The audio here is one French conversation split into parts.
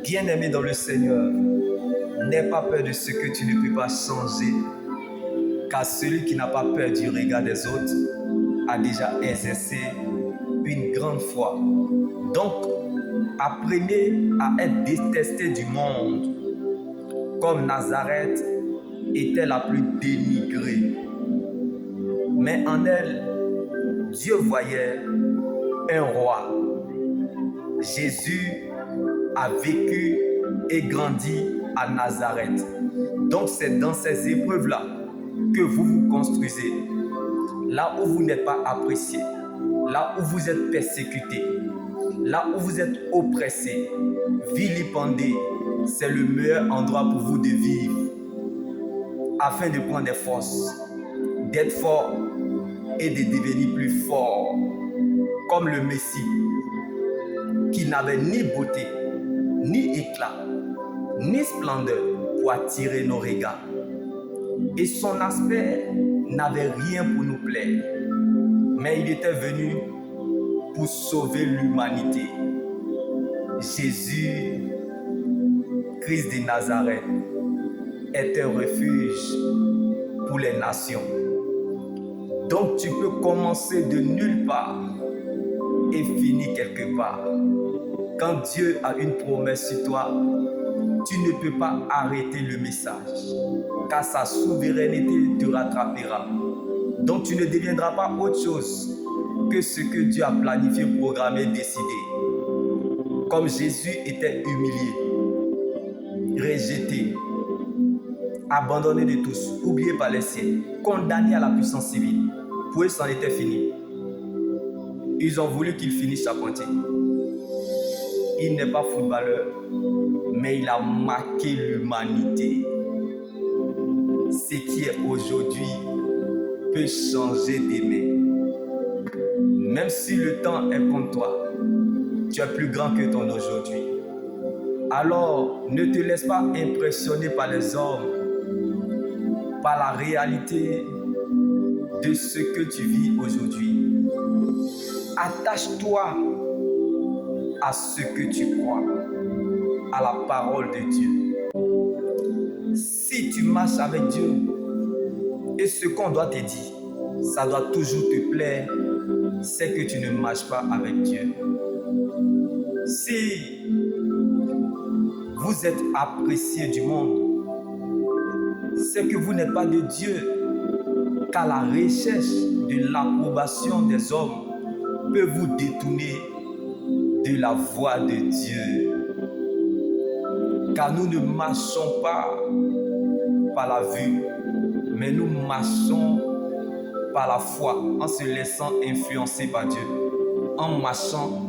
Bien-aimé dans le Seigneur, n'aie pas peur de ce que tu ne peux pas changer, car celui qui n'a pas peur du regard des autres a déjà exercé une grande foi. Donc, apprenez à être détesté du monde, comme Nazareth était la plus dénigrée. Mais en elle, Dieu voyait un roi. Jésus a vécu et grandi à Nazareth. Donc c'est dans ces épreuves-là que vous vous construisez. Là où vous n'êtes pas apprécié, là où vous êtes persécuté, là où vous êtes oppressé, vilipendé, c'est le meilleur endroit pour vous de vivre, afin de prendre des forces, d'être fort et de devenir plus fort, comme le Messie, qui n'avait ni beauté, ni éclat, ni splendeur pour attirer nos regards. Et son aspect n'avait rien pour nous plaire, mais il était venu pour sauver l'humanité. Jésus, Christ de Nazareth, est un refuge pour les nations. Donc tu peux commencer de nulle part et finir quelque part. Quand Dieu a une promesse sur toi, tu ne peux pas arrêter le message, car sa souveraineté te rattrapera. Donc tu ne deviendras pas autre chose que ce que Dieu a planifié, programmé, décidé. Comme Jésus était humilié, rejeté, abandonné de tous, oublié par les siens, condamné à la puissance civile. Pour eux, c'en était fini. Ils ont voulu qu'il finisse charpentier. Il n'est pas footballeur, mais il a marqué l'humanité. Ce qui est aujourd'hui peut changer demain. Même si le temps est contre toi, tu es plus grand que ton aujourd'hui. Alors, ne te laisse pas impressionner par les hommes, par la réalité de ce que tu vis aujourd'hui. Attache-toi à ce que tu crois, à la parole de Dieu. Si tu marches avec Dieu et ce qu'on doit te dire, ça doit toujours te plaire, c'est que tu ne marches pas avec Dieu. Si vous êtes apprécié du monde, c'est que vous n'êtes pas de Dieu, car la recherche de l'approbation des hommes peut vous détourner de la voie de Dieu. Car nous ne marchons pas par la vue, mais nous marchons par la foi, en se laissant influencer par Dieu, en marchant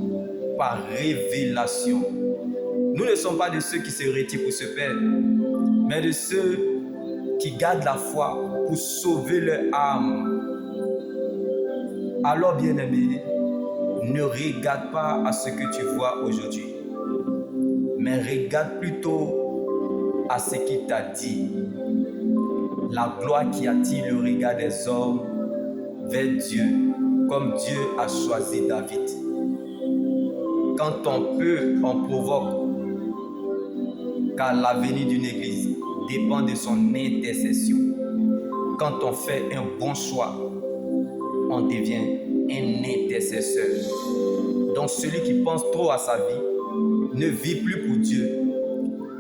par révélation. Nous ne sommes pas de ceux qui se retirent pour se perdre, mais de ceux qui gardent la foi pour sauver leur âme. Alors, bien-aimé, ne regarde pas à ce que tu vois aujourd'hui, mais regarde plutôt à ce qu'il t'a dit. La gloire qui attire le regard des hommes vers Dieu, comme Dieu a choisi David. Quand on peut, on provoque, car l'avenir d'une église dépend de son intercession. Quand on fait un bon choix, on devient un intercesseur. Donc celui qui pense trop à sa vie ne vit plus pour Dieu.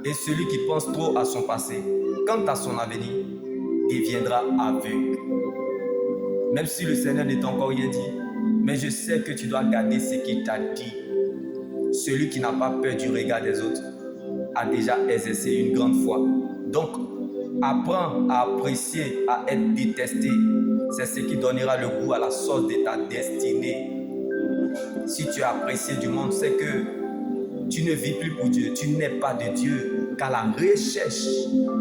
Et celui qui pense trop à son passé, quant à son avenir, deviendra aveugle. Même si le Seigneur n'est encore rien dit, mais je sais que tu dois garder ce qu'il t'a dit. Celui qui n'a pas peur du regard des autres a déjà exercé une grande foi. Donc, apprends à apprécier, à être détesté. C'est ce qui donnera le goût à la sauce de ta destinée. Si tu es apprécié du monde, c'est que tu ne vis plus pour Dieu, tu n'es pas de Dieu, car la recherche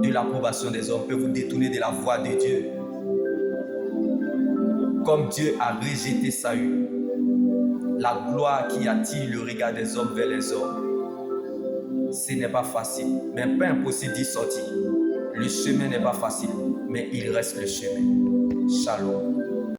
de l'approbation des hommes peut vous détourner de la voie de Dieu. Comme Dieu a rejeté Saül, la gloire qui attire le regard des hommes vers les hommes, ce n'est pas facile, mais pas impossible d'y sortir. Le chemin n'est pas facile, mais il reste le chemin. Shalom.